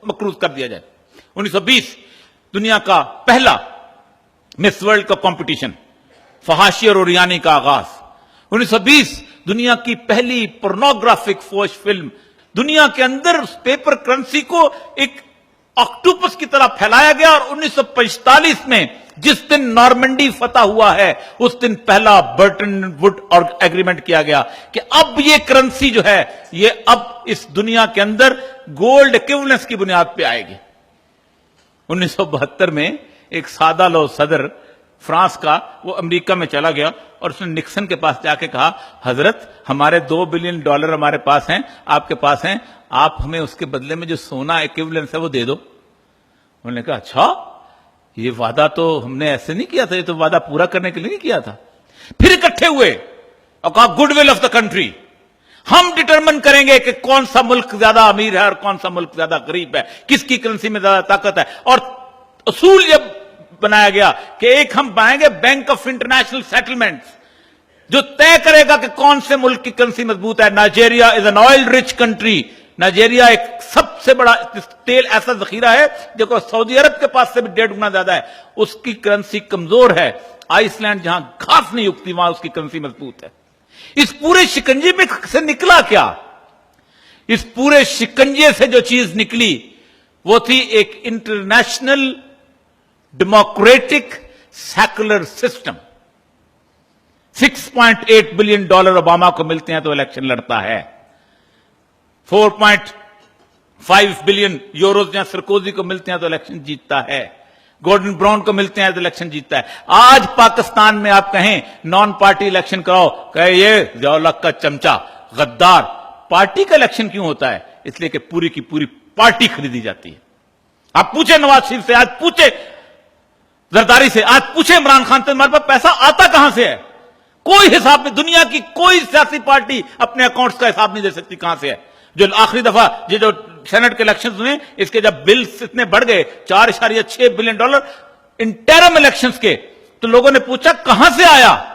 मकरूज कर दिया जाए। 1920 दुनिया का पहला मिस वर्ल्ड का कंपटीशन, फहाशी और ओरियानी का आगाज। 1920 दुनिया की पहली पोर्नोग्राफिक फौज फिल्म। दुनिया के अंदर उस पेपर करेंसी को एक ऑक्टोपस की तरह फैलाया गया और 1945 में जिस दिन नॉर्मंडी फतह हुआ है उस दिन पहला बर्टन वुड और एग्रीमेंट किया गया कि अब ये करेंसी जो है ये अब इस दुनिया के अंदर गोल्ड इक्विवेलेंस की बुनियाद पे आएगी। 1972 में एक सादा लो सदर फ्रांस का वो अमेरिका में चला गया और उसने निक्सन के पास जाके कहा, हजरत हमारे $2 बिलियन हमारे पास हैं, आपके पास हैं, आप हमें उसके बदले में जो सोना इक्विवेलेंस है वो दे दो। उन्होंने कहा, अच्छा ये वादा तो हमने ऐसे नहीं किया था, ये तो वादा पूरा करने के लिए नहीं किया था। फिर इकट्ठे हुए और कहा, गुडविल ऑफ द कंट्री, हम डिटरमिन करेंगे कि कौन सा मुल्क ज्यादा अमीर है और कौन सा मुल्क ज्यादा गरीब है, किसकी करेंसी में ज्यादा ताकत है। और असूल जब बनाया गया कि एक हम बनाएंगे बैंक ऑफ इंटरनेशनल सेटलमेंट्स जो तय करेगा कि कौन से मुल्क की करेंसी मजबूत है। Nigeria is an oil rich country. Nigeria एक सबसे बड़ा तेल ऐसा जखीरा है जो सऊदी अरब के पास से भी 1.5 गुना ज्यादा है, उसकी करेंसी कमजोर है। आइसलैंड जहां घास नहीं उगती वहां उसकी करेंसी मजबूत है। इस पूरे शिकंजे में से निकला क्या? इस पूरे शिकंजे से जो चीज निकली वो थी एक international democratic secular system. $6.8 billion Obama को मिलते हैं तो इलेक्शन लड़ता है। 4.5 बिलियन यूरोज जहां सरकोजी को मिलते हैं तो इलेक्शन जीतता है। गॉर्डन ब्राउन को मिलते हैं तो इलेक्शन जीतता है। आज पाकिस्तान में आप कहें नॉन पार्टी इलेक्शन कराओ, कहे ये ज़िया-उल-हक का चमचा गद्दार। पार्टी का इलेक्शन क्यों होता है? इसलिए कि पूरी की पूरी पार्टी खरीदी जाती है। आप पूछे नवाज शरीफ से, आज पूछे जरदारी से, आज पूछे इमरान खान से, हमारे पास पैसा आता कहां से है? कोई हिसाब नहीं। दुनिया की कोई सियासी पार्टी अपने अकाउंट्स का हिसाब नहीं दे सकती कहां से है। जो आखिरी दफा ये जो सेनेट के इलेक्शंस हुए इसके जब बिल्स इतने बढ़ गए $4.6 बिलियन इंटरम इलेक्शंस के, तो लोगों ने पूछा कहां से आया?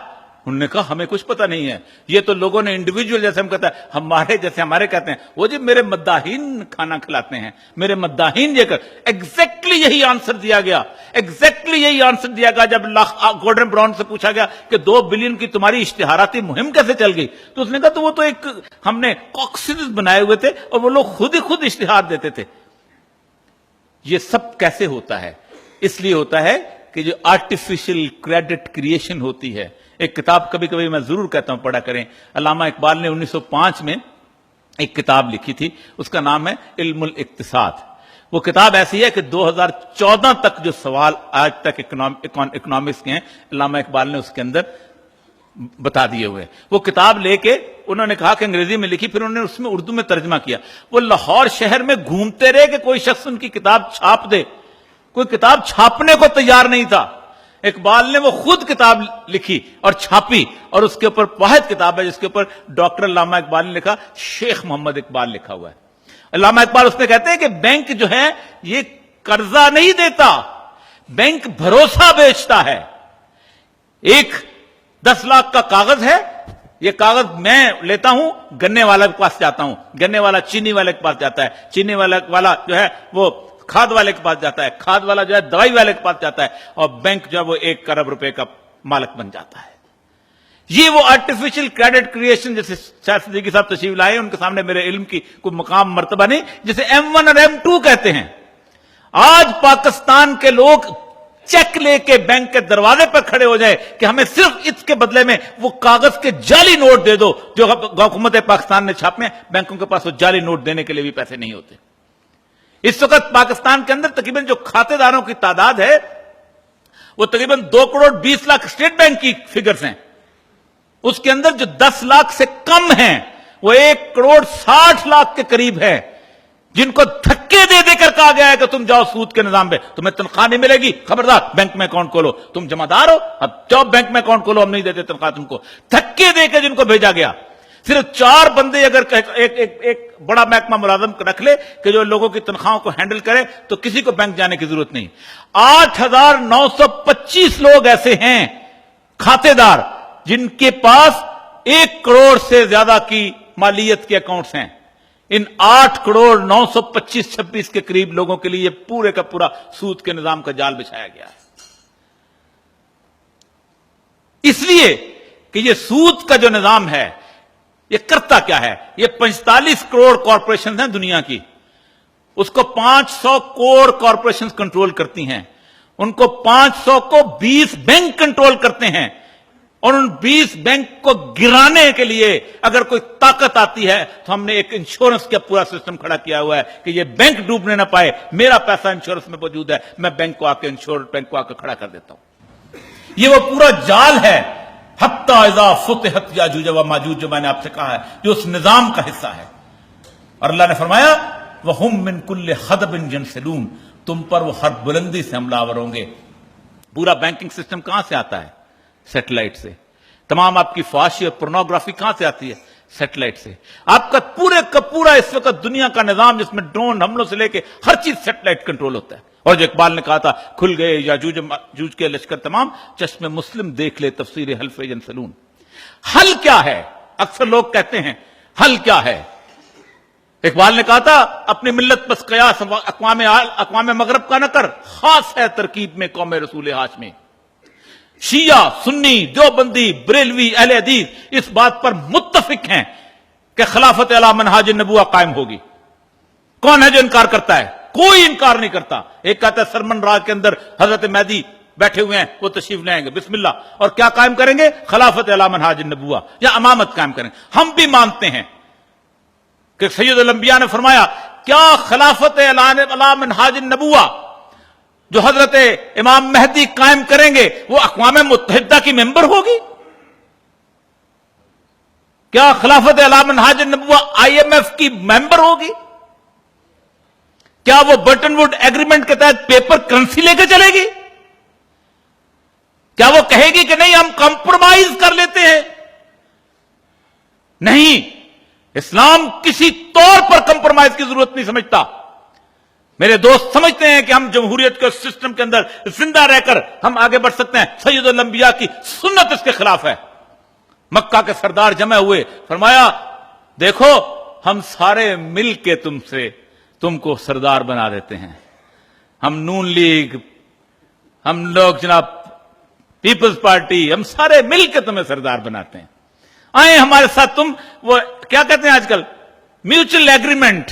उन्होंने कहा हमें कुछ पता नहीं है। ये तो लोगों ने इंडिविजुअल, जैसे हम कहते हैं हमारे जैसे हमारे कहते हैं वो जी मेरे मद्दाहीन खाना खिलाते हैं, मेरे मद्दाहीन ये कर। एग्जैक्टली यही आंसर दिया गया, एग्जैक्टली यही आंसर दिया गया जब गॉर्डन ब्राउन से पूछा गया कि 2 बिलियन की तुम्हारी इश्तिहाराती मुहिम कैसे चल गई, तो उसने कहा तो वो तो एक हमने कॉक्सिस बनाए हुए थे और वो लोग खुद ही खुद इश्तिहार देते थे। ये सब कैसे होता है? इसलिए होता है कि जो आर्टिफिशियल क्रेडिट क्रिएशन होती है। एक किताब कभी कभी मैं जरूर कहता हूं पढ़ा करें। अल्लामा इकबाल ने 1905 में एक किताब लिखी थी, उसका नाम है इल्मुल इक्तिसाद। वो किताब ऐसी है कि 2014 तक जो सवाल आज तक इकोनॉमिक्स के हैं अल्लामा इकबाल ने उसके अंदर बता दिए हुए। वो किताब लेके उन्होंने कहा कि अंग्रेजी में लिखी, फिर उन्होंने उसमें उर्दू में तर्जमा किया। वो लाहौर शहर में घूमते रहे कि कोई शख्स उनकी किताब छाप दे, कोई किताब छापने को तैयार नहीं था। इकबाल ने वो खुद किताब लिखी और छापी और उसके ऊपर वाहिद किताब है जिसके ऊपर डॉक्टर अल्लामा इकबाल ने लिखा, शेख मोहम्मद इकबाल लिखा हुआ है। अल्लामा इकबाल उसमें कहते हैं कि बैंक जो है ये कर्जा नहीं देता, बैंक भरोसा बेचता है। एक 10 लाख का कागज है, ये कागज मैं लेता हूं, गन्ने वाला के पास जाता हूं, गन्ने वाला चीनी वाले के पास जाता है, चीनी वाला जो है वो खाद वाले के पास जाता है, खाद वाला जो है दवाई वाले के पास जाता है, और बैंक जो है वो 1 करोड़ रुपए का मालिक बन जाता है। ये वो आर्टिफिशियल क्रेडिट क्रिएशन, जैसे शायद सिद्दीकी साहब तशरीफ लाए, उनके सामने मेरे इल्म की कोई मकाम मर्तबा नहीं, जिसे M1 और M2 कहते हैं। आज पाकिस्तान के लोग चेक लेके बैंक के दरवाजे पर खड़े हो जाए कि हमें सिर्फ इसके बदले में वो कागज के जाली नोट दे दो जो हुकूमत पाकिस्तान ने छापे। बैंकों के पास वो जाली नोट देने के लिए भी पैसे नहीं होते। इस वक्त पाकिस्तान के अंदर तकरीबन जो खातेदारों की तादाद है वो तकरीबन 2 करोड़ 20 लाख स्टेट बैंक की फिगर्स हैं। उसके अंदर जो 10 लाख से कम हैं वो 1 करोड़ 60 लाख के करीब है, जिनको धक्के दे देकर कहा गया है कि तुम जाओ सूद के निजाम पे, तुम्हें तनख्वाह नहीं मिलेगी, खबरदार बैंक में अकाउंट खोलो, तुम जमादार हो, अब जाओ बैंक में अकाउंट खोलो, हम नहीं देते तनख्वाह तुमको। धक्के देकर जिनको भेजा गया। सिर्फ 4 बंदे अगर एक बड़ा महकमा मुलाजम रख ले कि जो लोगों की तनख्वाहों को हैंडल करे तो किसी को बैंक जाने की जरूरत नहीं। 8,925 लोग ऐसे हैं खातेदार जिनके पास 1 करोड़ से ज्यादा की मालियत के अकाउंट्स हैं। इन 8 करोड़ 925-26 के करीब लोगों के लिए पूरे का पूरा सूद के निजाम का जाल बिछाया गया है। इसलिए कि ये सूद का जो निजाम है ये करता क्या है, ये 45 करोड़ कॉरपोरेशन हैं दुनिया की, उसको 500 करोड़ कॉरपोरेशन कंट्रोल करती हैं, उनको 500 को 20 बैंक कंट्रोल करते हैं, और उन 20 बैंक को गिराने के लिए अगर कोई ताकत आती है तो हमने एक इंश्योरेंस का पूरा सिस्टम खड़ा किया हुआ है कि ये बैंक डूबने ना पाए, मेरा पैसा इंश्योरेंस में मौजूद है, मैं बैंक को आके बैंक को आके खड़ा कर देता हूं। ये वो पूरा जाल है हत्ता इज़ा फुतिहत याजूज व माजूज, जो मैंने आपसे कहा है, जो उस निजाम का हिस्सा है। और अल्लाह ने फरमाया वहुम मिन कुल्लि हदबिन यंसिलून, तुम पर वो हर बुलंदी से हमलावर होंगे। पूरा बैंकिंग सिस्टम कहां से आता है? सैटेलाइट से। तमाम आपकी फाशी और पोर्नोग्राफी कहां से आती है? सैटेलाइट से। आपका पूरे का पूरा इस वक्त दुनिया का निजाम, जिसमें ड्रोन हमलों से लेके हर चीज सैटेलाइट कंट्रोल होता है। और जो इकबाल ने कहा था, खुल गए याजूज माजूज के लश्कर तमाम, चश्मे मुस्लिम देख ले तफसीर हल्फ यंसलून। हल क्या है? अक्सर लोग कहते हैं हल क्या है। इकबाल ने कहा था अपनी मिल्लत बस कयास अक़वाम मगरब का न कर, खास है तरकीब में कौम रसूल हाशमी। शिया, सुन्नी, देवबंदी, बरेलवी, अहले हदीस इस बात पर मुत्तफिक हैं कि खिलाफत अला मनहाज नबुवा कायम होगी। कौन है जो इनकार करता है? कोई इनकार नहीं करता। एक कहता है सरमन राज के अंदर हजरत मेहदी बैठे हुए हैं, वो तशरीफ लाएंगे, बिस्मिल्लाह, और क्या कायम करेंगे? खिलाफत अला मनहाज नबुवा, या इमामत कायम करेंगे। हम भी मानते हैं कि सैयदुल अंबिया ने फरमाया, क्या खिलाफत अला मनहाज नबुवा जो हजरत इमाम मेहदी कायम करेंगे वो अक़वाम मुत्तहिदा की मेंबर होगी? क्या खिलाफत अला मनहाज नबुवा IMF की मेंबर होगी? क्या वो बटन वुड एग्रीमेंट के तहत पेपर करेंसी लेकर चलेगी? क्या वो कहेगी कि नहीं हम कॉम्प्रोमाइज कर लेते हैं? नहीं, इस्लाम किसी तौर पर कॉम्प्रोमाइज की जरूरत नहीं समझता। मेरे दोस्त समझते हैं कि हम जमहूरियत के सिस्टम के अंदर जिंदा रहकर हम आगे बढ़ सकते हैं। सैयदुल अंबिया की सुन्नत इसके खिलाफ है। मक्का के सरदार जमा हुए, फरमाया देखो हम सारे मिल के तुमको सरदार बना देते हैं। हम नून लीग, हम लोग जनाब पीपल्स पार्टी, हम सारे मिल के तुम्हें सरदार बनाते हैं। आए हमारे साथ, तुम वो क्या कहते हैं आजकल, म्यूचुअल एग्रीमेंट,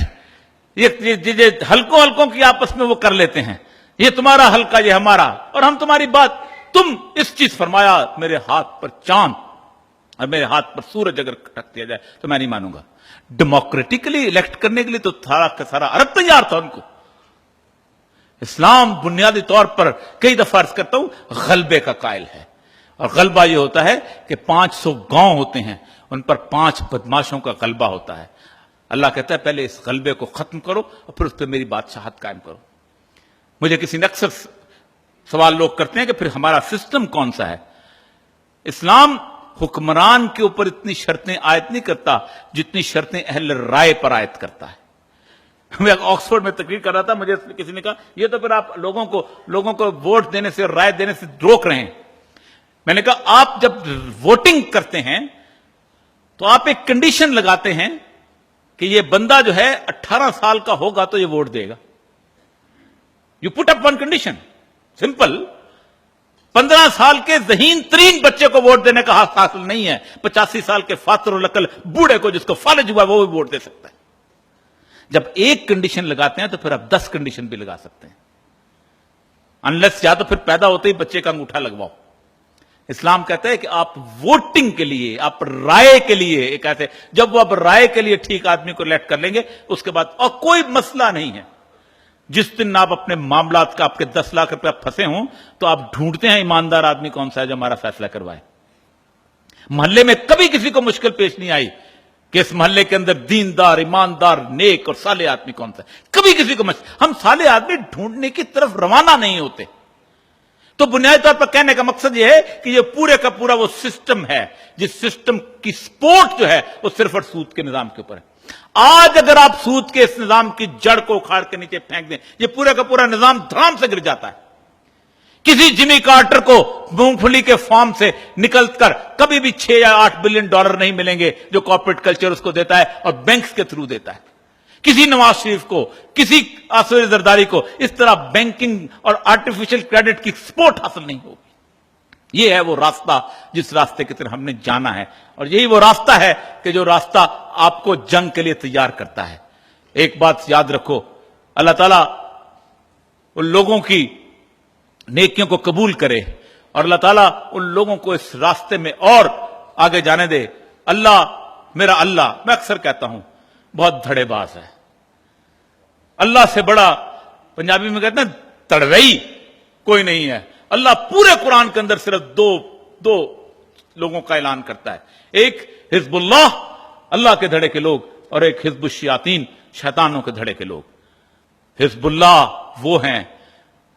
ये हल्कों हल्कों की आपस में वो कर लेते हैं, ये तुम्हारा हल्का ये हमारा, और हम तुम्हारी बात, तुम इस चीज फरमाया मेरे हाथ पर चांद और मेरे हाथ पर सूरज अगर रख दिया जाए तो मैं नहीं मानूंगा। डेमोक्रेटिकली इलेक्ट करने के लिए तो सारा का सारा अरब तैयार था उनको। इस्लाम बुनियादी तौर पर कई दफा अर्ज करता हूं गलबे का कायल है, और गलबा यह होता है कि 500 गांव होते हैं, उन पर 5 बदमाशों का गलबा होता है। अल्लाह कहता है पहले इस गलबे को खत्म करो और फिर उस पर मेरी बादशाहत कायम करो। मुझे किसी ने अक्सर सवाल लोग करते हैं कि फिर हमारा सिस्टम कौन सा है। इस्लाम हुक्मरान के ऊपर इतनी शर्तें आयत नहीं करता जितनी शर्तें अहल राय पर आयत करता है। मैं ऑक्सफोर्ड में तकरीर कर रहा था, मुझे किसी ने कहा ये तो फिर आप लोगों को वोट देने से, राय देने से रोक रहे हैं। मैंने कहा आप जब वोटिंग करते हैं तो आप एक कंडीशन लगाते हैं कि ये बंदा जो है 18 साल का होगा तो ये वोट देगा। You put up one condition, simple. 15 साल के ज़हीन तरीन बच्चे को वोट देने का हक हासिल नहीं है। 85 साल के फातरुल अकल बूढ़े को, जिसको फालिज हुआ, वो भी वोट दे सकता है। जब एक कंडीशन लगाते हैं तो फिर आप 10 कंडीशन भी लगा सकते हैं, अनलेस या तो फिर पैदा होते ही बच्चे का अंगूठा लगवाओ। इस्लाम कहता है कि आप वोटिंग के लिए, आप राय के लिए एक ऐसे, जब वो आप राय के लिए ठीक आदमी को इलेक्ट कर लेंगे उसके बाद और कोई मसला नहीं है। जिस दिन आप अपने मामलात का, आपके 10 लाख रुपया फंसे हों तो आप ढूंढते हैं ईमानदार आदमी कौन सा है जो हमारा फैसला करवाए। मोहल्ले में कभी किसी को मुश्किल पेश नहीं आई कि इस मोहल्ले के अंदर दीनदार, ईमानदार, नेक और साले आदमी कौन सा है। कभी किसी को हम साले आदमी ढूंढने की तरफ रवाना नहीं होते। तो बुनियादी तौर पर कहने का मकसद यह है कि यह पूरे का पूरा वो सिस्टम है जिस सिस्टम की सपोर्ट जो है वो सिर्फ और सूद के निजाम के ऊपर है। आज अगर आप सूद के इस निजाम की जड़ को उखाड़ के नीचे फेंक दें, ये पूरा का पूरा निजाम धड़ाम से गिर जाता है। किसी जिमी कार्टर को मूंगफली के फॉर्म से निकलकर कभी भी 6 या 8 बिलियन डॉलर नहीं मिलेंगे जो कॉर्पोरेट कल्चर उसको देता है और बैंक्स के थ्रू देता है। किसी नवाज शरीफ को, किसी आसिफ जरदारी को इस तरह बैंकिंग और आर्टिफिशियल क्रेडिट की सपोर्ट हासिल नहीं होगी। ये है वो रास्ता जिस रास्ते की तरफ हमने जाना है, और यही वो रास्ता है कि जो रास्ता आपको जंग के लिए तैयार करता है। एक बात याद रखो, अल्लाह ताला उन लोगों की नेकियों को कबूल करे और अल्लाह ताला उन लोगों को इस रास्ते में और आगे जाने दे। अल्लाह, मेरा अल्लाह, मैं अक्सर कहता हूं, बहुत धड़ेबाज है। अल्लाह से बड़ा, पंजाबी में कहते हैं तड़वई, कोई नहीं है। अल्लाह पूरे कुरान के अंदर सिर्फ दो लोगों का ऐलान करता है, एक हिजबुल्लाह, अल्लाह के धड़े के लोग, और एक हिजबुश्शयातीन, शैतानों के धड़े के लोग। हिजबुल्लाह वो हैं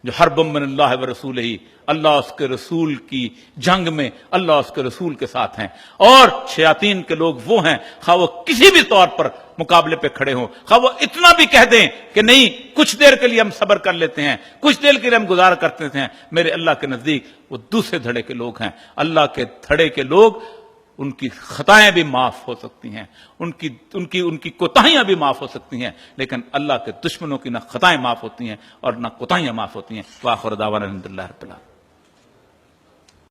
जो हरबम मिनल्लाह व रसूल ही, अल्लाह उसके रसूल की जंग में अल्लाह उसके रसूल के साथ हैं, और शयातीन के लोग वो हैं, खा वो किसी भी तौर पर मुकाबले पे खड़े हों, खा वो इतना भी कह दें कि नहीं कुछ देर के लिए हम सब्र कर लेते हैं, कुछ देर के लिए हम गुजारा करते हैं, मेरे अल्लाह के नजदीक वो दूसरे धड़े के लोग हैं। अल्लाह के धड़े के लोग, उनकी खताएं भी माफ हो सकती हैं, उनकी कोताहियां भी माफ हो सकती हैं, लेकिन अल्लाह के दुश्मनों की ना खताएं माफ होती हैं और ना कोताहियां माफ होती हैं। वाखिर दावाना अल्हम्दुलिल्लाह रब्बिल आलमीन।